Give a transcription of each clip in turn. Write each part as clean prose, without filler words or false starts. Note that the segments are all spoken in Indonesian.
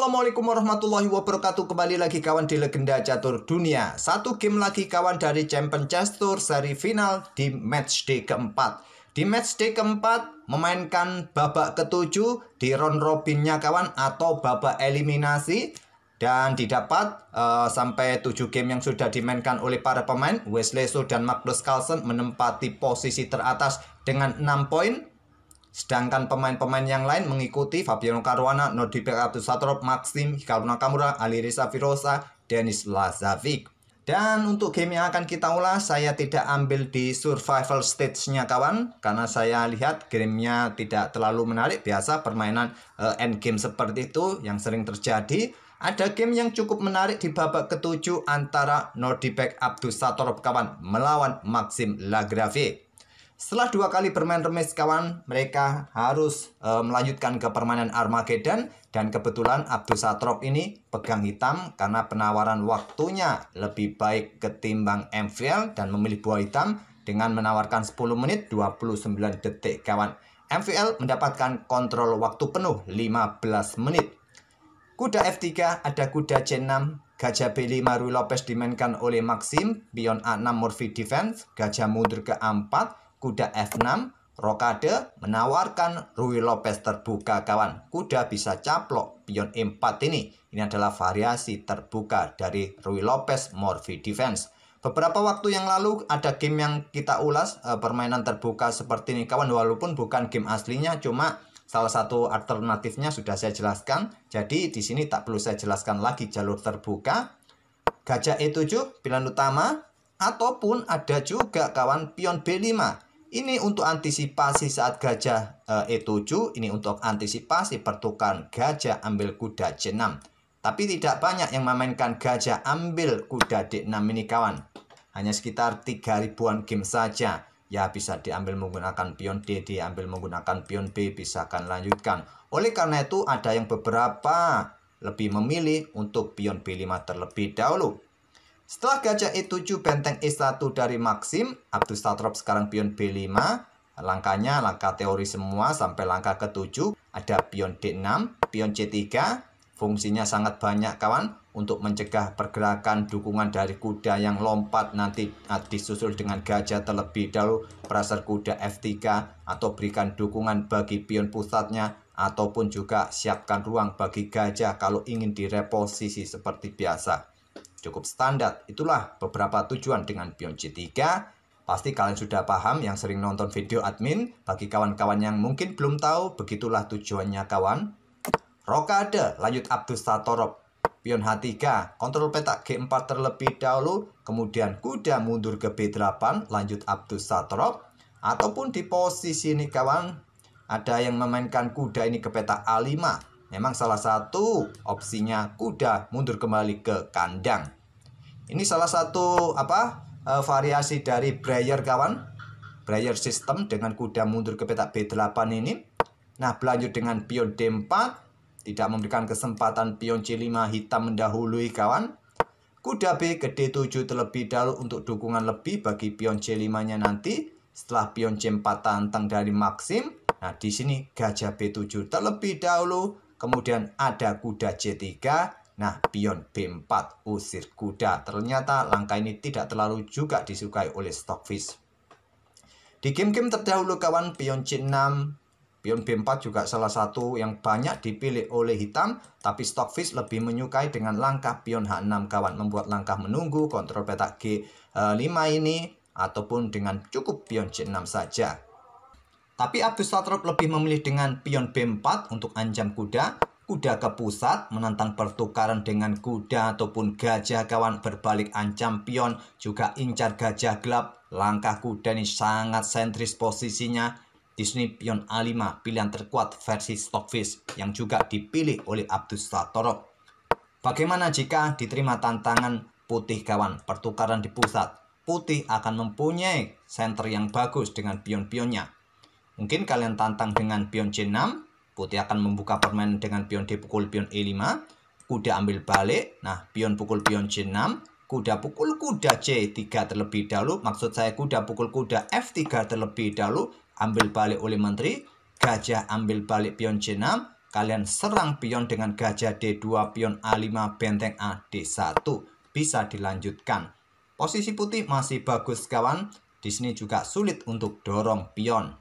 Assalamualaikum warahmatullahi wabarakatuh. Kembali lagi kawan di Legenda Catur Dunia. Satu game lagi kawan dari Champion Chess Tour seri final di matchday keempat. Di matchday keempat memainkan babak ketujuh di round robinnya kawan, atau babak eliminasi. Dan didapat sampai 7 game yang sudah dimainkan oleh para pemain. Wesley So dan Magnus Carlsen menempati posisi teratas dengan 6 poin. Sedangkan pemain-pemain yang lain mengikuti Fabiano Caruana, Nordicbet Abdusattorov, Maxim, Hikaru Nakamura, Alireza Firoza, Denis Lazovic. Dan untuk game yang akan kita ulas, saya tidak ambil di survival stage-nya kawan, karena saya lihat gamenya tidak terlalu menarik. Biasa permainan endgame seperti itu yang sering terjadi. Ada game yang cukup menarik di babak ketujuh antara Nordicbet Abdusattorov kawan melawan Maxim Lagrave. Setelah 2 kali bermain remis kawan, mereka harus melanjutkan ke permainan Armageddon. Dan kebetulan Abdusattorov ini pegang hitam karena penawaran waktunya lebih baik ketimbang MVL dan memilih buah hitam dengan menawarkan 10 menit 29 detik kawan. MVL mendapatkan kontrol waktu penuh 15 menit. Kuda F3 ada kuda C6, gajah B5 Ruy Lopez dimainkan oleh Maxim, pion A6 Morphy Defense, gajah mundur ke A4, kuda F6, rokade menawarkan Ruy Lopez terbuka kawan. Kuda bisa caplok pion E4 ini. Ini adalah variasi terbuka dari Ruy Lopez Morphy Defense. Beberapa waktu yang lalu ada game yang kita ulas permainan terbuka seperti ini kawan, walaupun bukan game aslinya, cuma salah satu alternatifnya sudah saya jelaskan. Jadi di sini tak perlu saya jelaskan lagi jalur terbuka. Gajah E7 pilihan utama, ataupun ada juga kawan pion B5. Ini untuk antisipasi saat gajah E7, ini untuk antisipasi pertukaran gajah ambil kuda C6. Tapi tidak banyak yang memainkan gajah ambil kuda D6 ini kawan. Hanya sekitar 3 ribuan game saja. Ya bisa diambil menggunakan pion D, diambil menggunakan pion B, bisa akan lanjutkan. Oleh karena itu ada yang beberapa lebih memilih untuk pion B5 terlebih dahulu. Setelah gajah E7 benteng E1 dari Maxim, Abdusattorov sekarang pion B5. Langkahnya langkah teori semua sampai langkah ke-7. Ada pion D6, pion C3. Fungsinya sangat banyak kawan, untuk mencegah pergerakan dukungan dari kuda yang lompat nanti disusul dengan gajah terlebih dahulu, pressure kuda F3, atau berikan dukungan bagi pion pusatnya, ataupun juga siapkan ruang bagi gajah kalau ingin direposisi seperti biasa. Cukup standar. Itulah beberapa tujuan dengan pion C3. Pasti kalian sudah paham yang sering nonton video admin. Bagi kawan-kawan yang mungkin belum tahu, begitulah tujuannya kawan. Rokade lanjut Abdusattorov, pion H3, kontrol petak G4 terlebih dahulu, kemudian kuda mundur ke B8 lanjut Abdusattorov. Ataupun di posisi ini kawan, ada yang memainkan kuda ini ke petak A5. Memang salah satu opsinya kuda mundur kembali ke kandang. Ini salah satu variasi dari Breyer kawan. Breyer system dengan kuda mundur ke petak B8 ini. Nah, berlanjut dengan pion D4. Tidak memberikan kesempatan pion C5 hitam mendahului kawan. Kuda B ke D7 terlebih dahulu untuk dukungan lebih bagi pion C5-nya nanti. Setelah pion C4 tantang dari Maxim. Nah, di sini gajah B7 terlebih dahulu. Kemudian ada kuda C3. Nah, pion B4 usir kuda. Ternyata langkah ini tidak terlalu juga disukai oleh Stockfish. Di game-game terdahulu kawan, pion C6, pion B4 juga salah satu yang banyak dipilih oleh hitam. Tapi Stockfish lebih menyukai dengan langkah pion H6 kawan. Membuat langkah menunggu kontrol petak G5 ini. Ataupun dengan cukup pion C6 saja. Tapi Abdusattorov lebih memilih dengan pion B4 untuk ancam kuda. Kuda ke pusat, menantang pertukaran dengan kuda ataupun gajah kawan, berbalik ancam pion. Juga incar gajah gelap. Langkah kuda ini sangat sentris posisinya. Di sini pion A5, pilihan terkuat versi Stockfish yang juga dipilih oleh Abdusattorov. Bagaimana jika diterima tantangan putih kawan, pertukaran di pusat? Putih akan mempunyai center yang bagus dengan pion-pionnya. Mungkin kalian tantang dengan pion C6, putih akan membuka permainan dengan pion D pukul pion E5, kuda ambil balik, nah pion pukul pion C6, kuda pukul kuda C3 terlebih dahulu, maksud saya kuda pukul kuda F3 terlebih dahulu, ambil balik oleh menteri, gajah ambil balik pion C6, kalian serang pion dengan gajah D2, pion A5, benteng A D1. Bisa dilanjutkan. Posisi putih masih bagus kawan. Di sini juga sulit untuk dorong pion.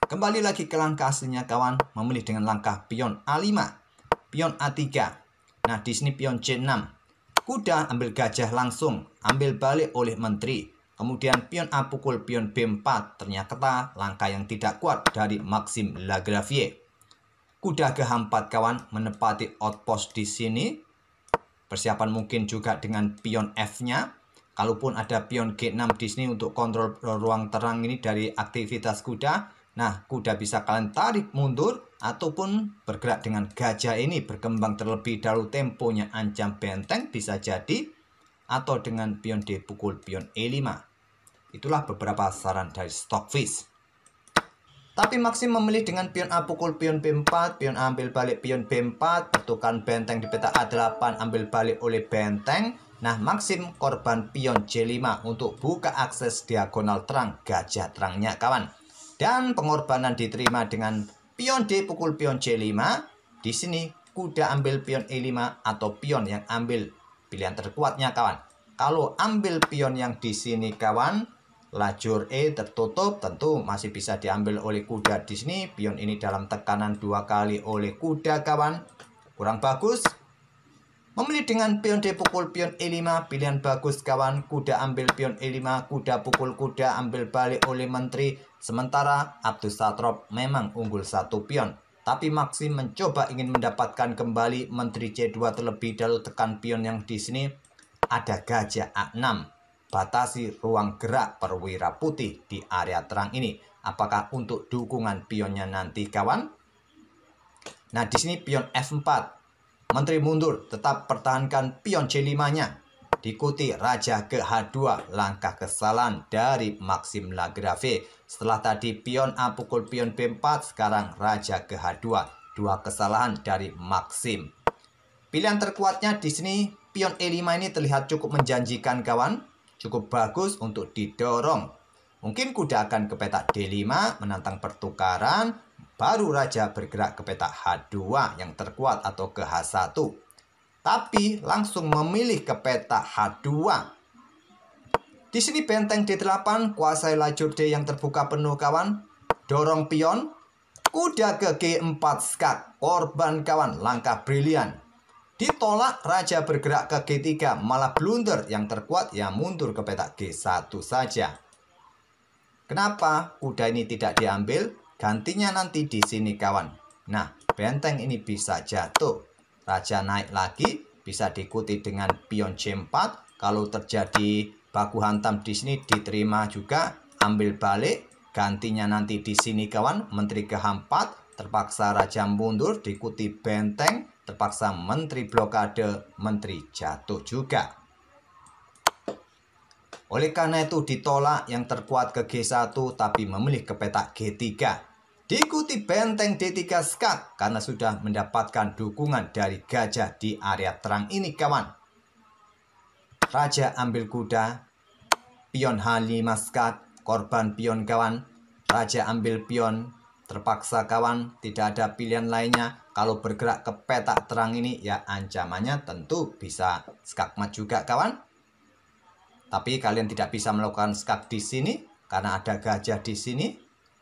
Kembali lagi ke langkah aslinya kawan. Memilih dengan langkah pion A5, pion A3. Nah, di sini pion C6. Kuda ambil gajah langsung, ambil balik oleh menteri. Kemudian pion A pukul pion B4. Ternyata langkah yang tidak kuat dari Maxime Lagravière. Kuda ke H4 kawan, menepati outpost di sini. Persiapan mungkin juga dengan pion F-nya. Kalaupun ada pion G6 di sini untuk kontrol ruang terang ini dari aktivitas kuda. Nah, kuda bisa kalian tarik mundur ataupun bergerak dengan gajah ini berkembang terlebih dahulu, temponya ancam benteng bisa jadi, atau dengan pion D pukul pion E5. Itulah beberapa saran dari Stockfish. Tapi Maxim memilih dengan pion A pukul pion B4, pion A ambil balik pion B4, bentukan benteng di peta A8 ambil balik oleh benteng. Nah, Maxim korban pion C5 untuk buka akses diagonal terang gajah terangnya kawan. Dan pengorbanan diterima dengan pion D pukul pion C5. Di sini kuda ambil pion E5 atau pion yang ambil pilihan terkuatnya kawan. Kalau ambil pion yang di sini kawan, lajur E tertutup, tentu masih bisa diambil oleh kuda di sini. Pion ini dalam tekanan 2 kali oleh kuda kawan. Kurang bagus. Memilih dengan pion D pukul pion E5, pilihan bagus kawan. Kuda ambil pion E5, kuda pukul kuda ambil balik oleh menteri. Sementara Abdus Satrop memang unggul 1 pion. Tapi Maxim mencoba ingin mendapatkan kembali menteri C2 terlebih dahulu, tekan pion yang di sini. Ada gajah A6. Batasi ruang gerak perwira putih di area terang ini. Apakah untuk dukungan pionnya nanti kawan? Nah, di sini pion F4. Menteri mundur, tetap pertahankan pion C5-nya. Diikuti raja ke H2, langkah kesalahan dari Maxime Lagravière. Setelah tadi pion A pukul pion B4, sekarang raja ke H2. 2 kesalahan dari Maxime. Pilihan terkuatnya di sini pion E5 ini terlihat cukup menjanjikan kawan. Cukup bagus untuk didorong. Mungkin kuda akan ke petak D5 menantang pertukaran. Baru raja bergerak ke petak H2 yang terkuat atau ke H1. Tapi langsung memilih ke petak H2. Di sini benteng D8 kuasai lajur D yang terbuka penuh kawan. Dorong pion. Kuda ke G4 skak. Korban kawan, langkah brilian. Ditolak, raja bergerak ke G3, malah blunder. Yang terkuat ya mundur ke petak G1 saja. Kenapa kuda ini tidak diambil? Gantinya nanti di sini kawan. Nah, benteng ini bisa jatuh. Raja naik lagi, bisa diikuti dengan pion C4. Kalau terjadi baku hantam di sini diterima juga, ambil balik. Gantinya nanti di sini kawan, menteri ke H4, terpaksa raja mundur, diikuti benteng, terpaksa menteri blokade, menteri jatuh juga. Oleh karena itu ditolak, yang terkuat ke G1 tapi memilih ke petak G3. Diikuti benteng D3 skak karena sudah mendapatkan dukungan dari gajah di area terang ini kawan. Raja ambil kuda, pion H5 skak, korban pion kawan. Raja ambil pion, terpaksa kawan, tidak ada pilihan lainnya. Kalau bergerak ke petak terang ini ya ancamannya tentu bisa skakmat juga kawan. Tapi kalian tidak bisa melakukan skak di sini karena ada gajah di sini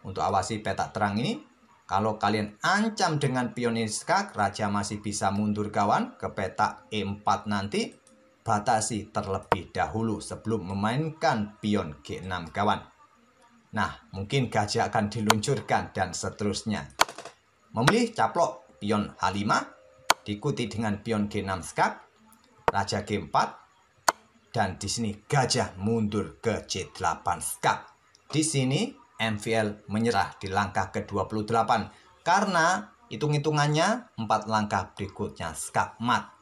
untuk awasi petak terang ini. Kalau kalian ancam dengan pion ini skak, raja masih bisa mundur kawan ke petak E4 nanti. Batasi terlebih dahulu sebelum memainkan pion G6 kawan. Nah, mungkin gajah akan diluncurkan dan seterusnya. Memilih caplok pion H5, diikuti dengan pion G6 skak, raja G4, dan di sini gajah mundur ke C8 skak. Di sini MVL menyerah di langkah ke-28 karena hitung-hitungannya 4 langkah berikutnya skak mat.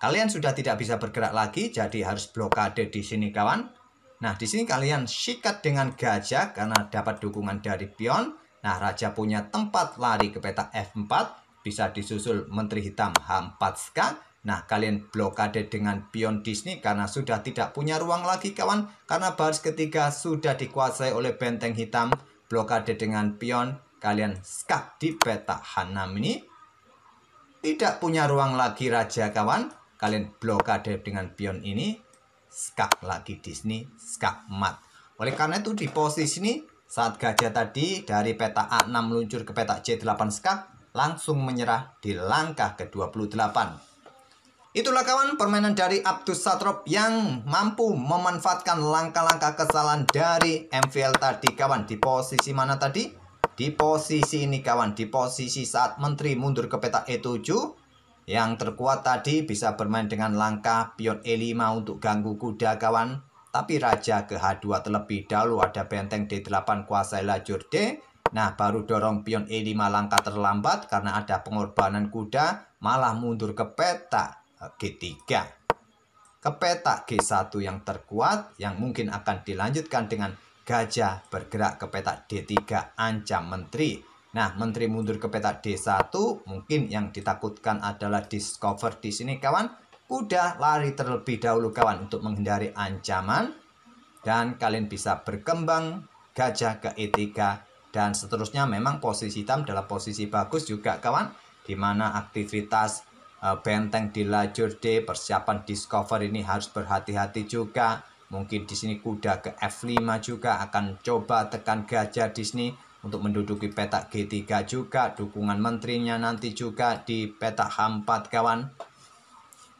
Kalian sudah tidak bisa bergerak lagi, jadi harus blokade di sini kawan. Nah, di sini kalian sikat dengan gajah karena dapat dukungan dari pion. Nah, raja punya tempat lari ke petak F4, bisa disusul menteri hitam H4 skak. Nah, kalian blokade dengan pion di sini karena sudah tidak punya ruang lagi kawan. Karena baris ketiga sudah dikuasai oleh benteng hitam. Blokade dengan pion, kalian skak di peta H6 ini. Tidak punya ruang lagi raja kawan. Kalian blokade dengan pion ini. Skak lagi di sini. Skak mat. Oleh karena itu di posisi ini saat gajah tadi dari peta A6 meluncur ke peta C8 skak. Langsung menyerah di langkah ke-28. Itulah kawan permainan dari Abdus Satrop yang mampu memanfaatkan langkah-langkah kesalahan dari MVL tadi kawan. Di posisi mana tadi? Di posisi ini kawan, di posisi saat menteri mundur ke peta E7. Yang terkuat tadi bisa bermain dengan langkah pion E5 untuk ganggu kuda kawan. Tapi raja ke H2 terlebih dahulu, ada benteng D8 kuasai lajur D. Nah baru dorong pion E5 langkah terlambat karena ada pengorbanan kuda. Malah mundur ke peta G3. Ke peta G1 yang terkuat yang mungkin akan dilanjutkan dengan gajah bergerak ke peta D3 ancam menteri. Nah, menteri mundur ke peta D1 mungkin yang ditakutkan adalah discover di sini kawan. Kuda lari terlebih dahulu kawan untuk menghindari ancaman. Dan kalian bisa berkembang gajah ke E3 dan seterusnya. Memang posisi hitam adalah posisi bagus juga kawan. Di mana aktivitas benteng di lajur D, persiapan discover ini harus berhati-hati juga. Mungkin di sini kuda ke F5 juga akan coba tekan gajah di sini untuk menduduki peta G3 juga. Dukungan menterinya nanti juga di peta H4 kawan.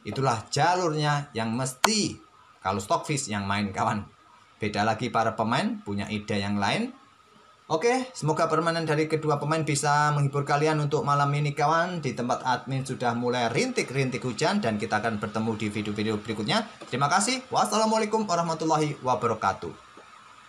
Itulah jalurnya yang mesti kalau Stockfish yang main kawan. Beda lagi para pemain punya ide yang lain. Oke, semoga permainan dari kedua pemain bisa menghibur kalian untuk malam ini kawan. Di tempat admin sudah mulai rintik-rintik hujan dan kita akan bertemu di video-video berikutnya. Terima kasih. Wassalamualaikum warahmatullahi wabarakatuh.